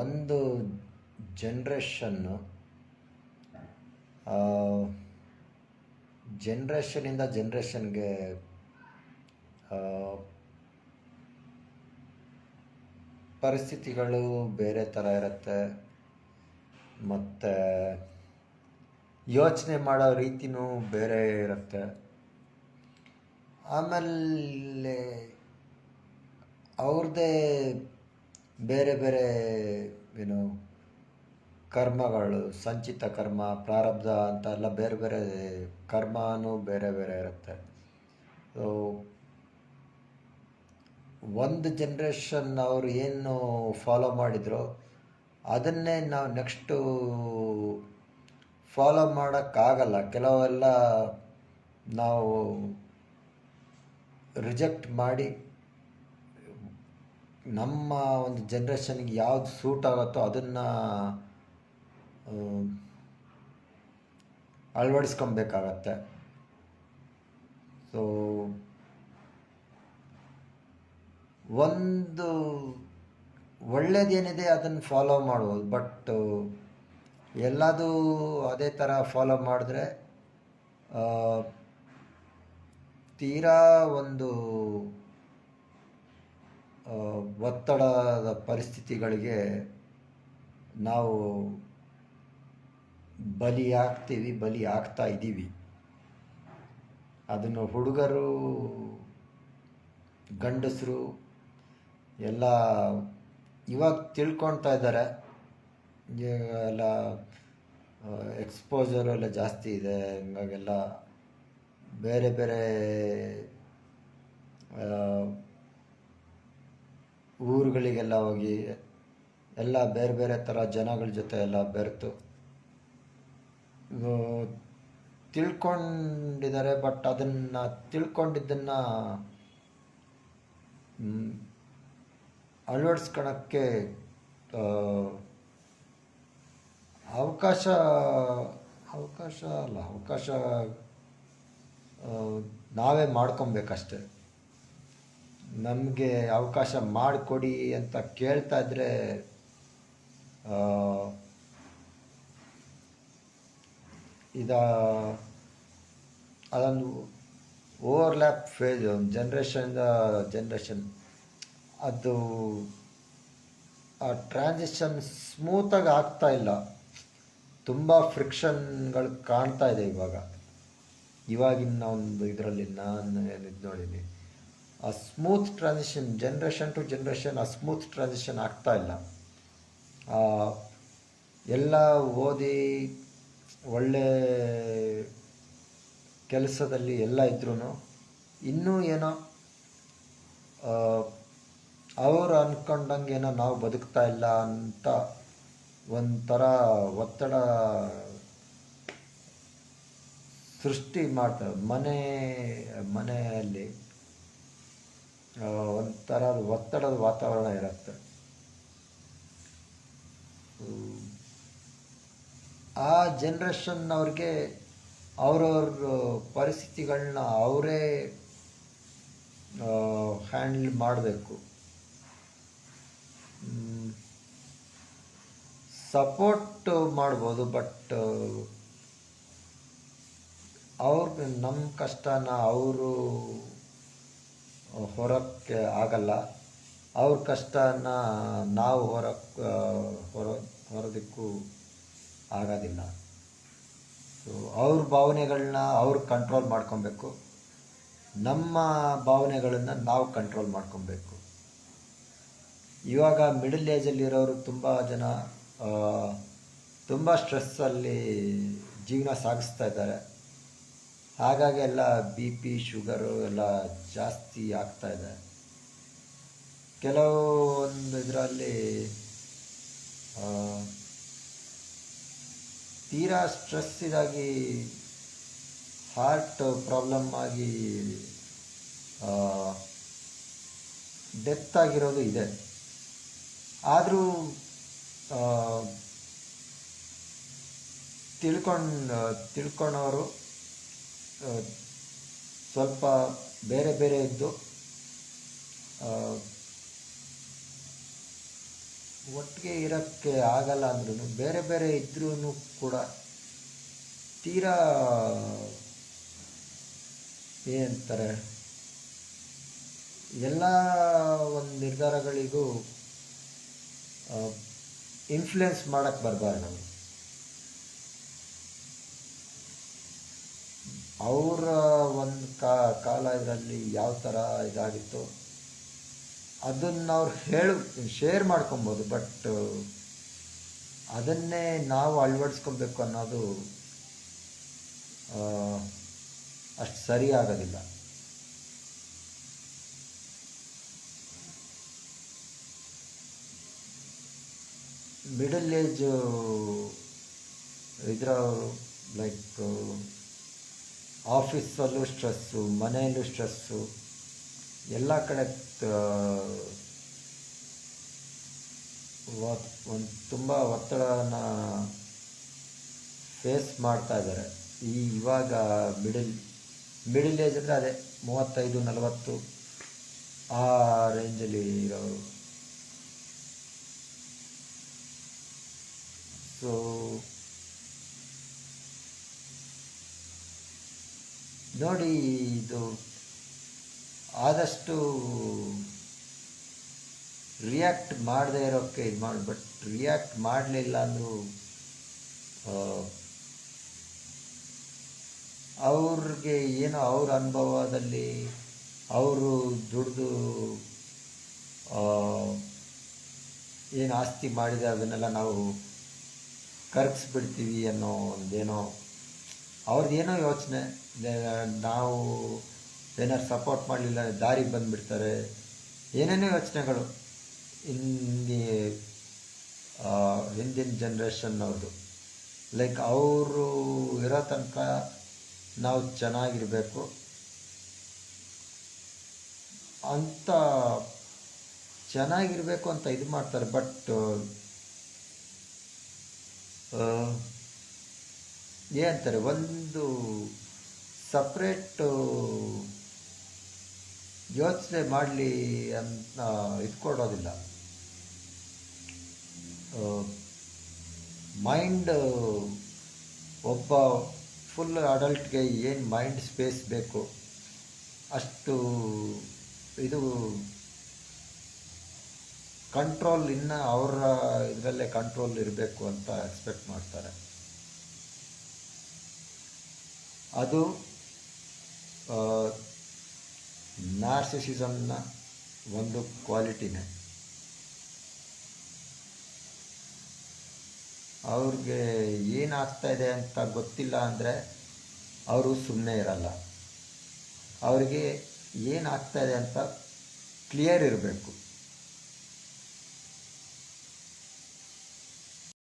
ಒಂದು ಜನ್ರೇಷನ್ನು ಜನ್ರೇಷನಿಂದ ಜನ್ರೇಷನ್ಗೆ ಪರಿಸ್ಥಿತಿಗಳು ಬೇರೆ ಥರ ಇರುತ್ತೆ, ಮತ್ತು ಯೋಚನೆ ಮಾಡೋ ರೀತಿನೂ ಬೇರೆ ಇರುತ್ತೆ. ಆಮೇಲೆ ಅವ್ರದ್ದೇ ಬೇರೆ ಬೇರೆ ಏನು ಕರ್ಮಗಳು, ಸಂಚಿತ ಕರ್ಮ, ಪ್ರಾರಬ್ಧ ಅಂತ ಎಲ್ಲ ಬೇರೆ ಬೇರೆ ಕರ್ಮನೂ ಬೇರೆ ಬೇರೆ ಇರುತ್ತೆ. ಸೊ ಒಂದು ಜನ್ರೇಷನ್ ಅವರು ಏನು ಫಾಲೋ ಮಾಡಿದ್ರು ಅದನ್ನೇ ನಾವು ನೆಕ್ಸ್ಟು ಫಾಲೋ ಮಾಡೋಕ್ಕಾಗಲ್ಲ. ಕೆಲವೆಲ್ಲ ನಾವು ರಿಜೆಕ್ಟ್ ಮಾಡಿ ನಮ್ಮ ಒಂದು ಜನ್ರೇಷನ್ಗೆ ಯಾವ್ದು ಸೂಟ್ ಆಗುತ್ತೋ ಅದನ್ನು ಅಳವಡಿಸ್ಕೊಬೇಕಾಗತ್ತೆ. ಸೊ ಒಂದು ಒಳ್ಳೇದೇನಿದೆ ಅದನ್ನು ಫಾಲೋ ಮಾಡ್ಬೋದು, ಬಟ್ ಎಲ್ಲದೂ ಅದೇ ಥರ ಫಾಲೋ ಮಾಡಿದ್ರೆ ತೀರಾ ಒಂದು ಒತ್ತಡದ ಪರಿಸ್ಥಿತಿಗಳಿಗೆ ನಾವು ಬಲಿ ಆಗ್ತಾ ಇದ್ದೀವಿ. ಅದನ್ನು ಹುಡುಗರು, ಗಂಡಸರು ಎಲ್ಲ ಇವಾಗ ತಿಳ್ಕೊಳ್ತಾ ಇದ್ದಾರೆ. ಎಲ್ಲ ಎಕ್ಸ್ಪೋಜರ್ ಎಲ್ಲ ಜಾಸ್ತಿ ಇದೆ, ಹಂಗಾಗೆಲ್ಲ ಬೇರೆ ಬೇರೆ ಊರುಗಳಿಗೆಲ್ಲ ಹೋಗಿ ಎಲ್ಲ ಬೇರೆ ಬೇರೆ ಥರ ಜನಗಳ ಜೊತೆ ಎಲ್ಲ ಬೆರೆತು ತಿಳ್ಕೊಂಡಿದ್ದಾರೆ. ಬಟ್ ಅದನ್ನು ತಿಳ್ಕೊಂಡಿದ್ದನ್ನು ಅಳವಡಿಸ್ಕೊಳಕ್ಕೆ ಅವಕಾಶ ನಾವೇ ಮಾಡ್ಕೊಬೇಕಷ್ಟೆ. ನಮಗೆ ಅವಕಾಶ ಮಾಡಿಕೊಡಿ ಅಂತ ಕೇಳ್ತಾ ಇದ್ರೆ ಅದೊಂದು ಓವರ್ಲ್ಯಾಪ್ ಫೇಸ್, ಜನ್ರೇಷನ್ದ ಜನ್ರೇಷನ್ ಅದು ಆ ಟ್ರಾನ್ಸಿಷನ್ ಸ್ಮೂತಾಗಿ ಆಗ್ತಾ ಇಲ್ಲ. ತುಂಬ ಫ್ರಿಕ್ಷನ್ಗಳು ಕಾಣ್ತಾ ಇದೆ ಇವಾಗಿನ ಒಂದು ಇದರಲ್ಲಿ. ನಾನು ಇದು ನೋಡಿದ್ದೀನಿ, ಆ smooth transition, generation to generation ಆ ಸ್ಮೂತ್ ಟ್ರಾನ್ಸಿಷನ್ ಆಗ್ತಾ ಇಲ್ಲ. ಎಲ್ಲ ಓದಿ ಒಳ್ಳೆ ಕೆಲಸದಲ್ಲಿ ಎಲ್ಲ ಇದ್ರೂ ಇನ್ನೂ ಏನೋ ಅವರು ಅಂದ್ಕೊಂಡಂಗೆ ಏನೋ ನಾವು ಬದುಕ್ತಾ ಇಲ್ಲ ಅಂತ ಒಂಥರ ಒತ್ತಡ ಸೃಷ್ಟಿ ಮಾಡ್ತಾರೆ. ಮನೆಯಲ್ಲಿ ಒಂಥರ ಒತ್ತಡದ ವಾತಾವರಣ ಇರುತ್ತೆ. ಆ ಜನ್ರೇಷನ್ ಅವ್ರಿಗೆ ಅವ್ರವ್ರ ಪರಿಸ್ಥಿತಿಗಳನ್ನ ಅವರೇ ಹ್ಯಾಂಡಲ್ ಮಾಡಬೇಕು. ಸಪೋರ್ಟ್ ಮಾಡ್ಬೋದು, ಬಟ್ ಅವ್ರಿಗೆ ನಮ್ಮ ಕಷ್ಟನ ಅವರು ಹೊರಕ್ಕೆ ಆಗಲ್ಲ, ಅವ್ರ ಕಷ್ಟನ ನಾವು ಹೊರೋದಕ್ಕೂ ಆಗೋದಿಲ್ಲ. ಸೊ ಅವ್ರ ಭಾವನೆಗಳನ್ನ ಅವ್ರು ಕಂಟ್ರೋಲ್ ಮಾಡ್ಕೊಬೇಕು, ನಮ್ಮ ಭಾವನೆಗಳನ್ನು ನಾವು ಕಂಟ್ರೋಲ್ ಮಾಡ್ಕೊಬೇಕು. ಇವಾಗ ಮಿಡಲ್ ಏಜಲ್ಲಿರೋರು ತುಂಬ ಜನ ತುಂಬ ಸ್ಟ್ರೆಸ್ಸಲ್ಲಿ ಜೀವನ ಸಾಗಿಸ್ತಾ ಇದ್ದಾರೆ. ಹಾಗಾಗಿ ಎಲ್ಲ BP, ಶುಗರು ಎಲ್ಲ ಜಾಸ್ತಿ ಆಗ್ತಾ ಇದೆ. ಕೆಲವೊಂದು ಇದರಲ್ಲಿ ತೀರಾ ಸ್ಟ್ರೆಸ್ ಇದಾಗಿ ಹಾರ್ಟ್ ಪ್ರಾಬ್ಲಮ್ ಆಗಿ ಡೆತ್ ಆಗಿರೋದು ಇದೆ. ಆದರೂ ತಿಳ್ಕೊಂಡವರು ಸ್ವಲ್ಪ ಬೇರೆ ಬೇರೆ ಇದ್ದು ಒಟ್ಟಿಗೆ ಇರೋಕ್ಕೆ ಆಗಲ್ಲ ಅಂದ್ರೂ ಬೇರೆ ಬೇರೆ ಇದ್ರೂ ಕೂಡ ತೀರಾ ಏನಂತಾರೆ ಎಲ್ಲ ಒಂದು ನಿರ್ಧಾರಗಳಿಗೂ ಇನ್ಫ್ಲುಯೆನ್ಸ್ ಮಾಡೋಕ್ಕೆ ಬರಬಾರ್ದು ನಾವು. ಅವರ ಒಂದು ಕಾಲ ಇದರಲ್ಲಿ ಯಾವ ಥರ ಇದಾಗಿತ್ತು ಅದನ್ನು ಅವ್ರು ಶೇರ್ ಮಾಡ್ಕೊಬೋದು, ಬಟ್ ಅದನ್ನೇ ನಾವು ಅಳವಡಿಸ್ಕೊಬೇಕು ಅನ್ನೋದು ಅಷ್ಟು ಸರಿ ಆಗೋದಿಲ್ಲ. ಮಿಡಲ್ ಏಜ್ ಇದ್ರವರು ಲೈಕ್ ಆಫೀಸಲ್ಲೂ ಸ್ಟ್ರೆಸ್ಸು, ಮನೆಯಲ್ಲೂ ಸ್ಟ್ರೆಸ್ಸು, ಎಲ್ಲ ಕಡೆ ಒಂದು ತುಂಬ ಒತ್ತಡನ ಫೇಸ್ ಮಾಡ್ತಾ ಇದ್ದಾರೆ. ಇವಾಗ ಮಿಡಿಲ್ ಏಜ್ ಅಂದರೆ ಅದೇ 35-40 ಆ ರೇಂಜಲ್ಲಿ ಇರೋರು. ಸೊ ನೋಡಿ, ಇದು ಆದಷ್ಟು ರಿಯಾಕ್ಟ್ ಮಾಡದೇ ಇರೋಕ್ಕೆ ಇದು ಮಾಡಿ, ಬಟ್ ರಿಯಾಕ್ಟ್ ಮಾಡಲಿಲ್ಲ ಅಂದರೂ ಅವ್ರಿಗೆ ಏನೋ ಅವ್ರ ಅನುಭವದಲ್ಲಿ ಅವರು ದುಡಿದು ಏನು ಆಸ್ತಿ ಮಾಡಿದೆ ಅದನ್ನೆಲ್ಲ ನಾವು ಕರಗಿಸ್ಬಿಡ್ತೀವಿ ಅನ್ನೋ ಒಂದೇನೋ ಅವ್ರದ್ದೇನೋ ಯೋಚನೆ. ನಾವು ಏನಾರು ಸಪೋರ್ಟ್ ಮಾಡಲಿಲ್ಲ ದಾರಿಗೆ ಬಂದುಬಿಡ್ತಾರೆ, ಏನೇನೋ ಯೋಚನೆಗಳು ಹಿಂದಿನ ಜನ್ರೇಷನ್ ಅವ್ರದ್ದು. ಲೈಕ್ ಅವರು ಇರೋ ತನಕ ನಾವು ಚೆನ್ನಾಗಿರಬೇಕು ಅಂತ ಇದು ಮಾಡ್ತಾರೆ. ಬಟ್ ಏನಂತಾರೆ, ಒಂದು ಸಪ್ರೇಟ್ ಯೋಚನೆ ಮಾಡಲಿ ಅಂತ ಇದು ಕೊಡೋದಿಲ್ಲ. ಮೈಂಡ್ ಒಬ್ಬ ಫುಲ್ ಅಡಲ್ಟ್ಗೆ ಏನು ಮೈಂಡ್ ಸ್ಪೇಸ್ ಬೇಕು ಅಷ್ಟು ಇದು ಕಂಟ್ರೋಲ್ ಇನ್ನು ಅವರ ಇದರಲ್ಲೇ ಕಂಟ್ರೋಲ್ ಇರಬೇಕು ಅಂತ ಎಕ್ಸ್ಪೆಕ್ಟ್ ಮಾಡ್ತಾರೆ. ಅದು ನಾರ್ಸಿಸಿಸಮ್ನ ಒಂದು ಕ್ವಾಲಿಟಿನೇ. ಅವ್ರಿಗೆ ಏನಾಗ್ತಾ ಇದೆ ಅಂತ ಗೊತ್ತಿಲ್ಲ ಅಂದರೆ ಅವರು ಸುಮ್ಮನೆ ಇರಲ್ಲ. ಅವರಿಗೆ ಏನಾಗ್ತಾ ಇದೆ ಅಂತ ಕ್ಲಿಯರ್ ಇರಬೇಕು.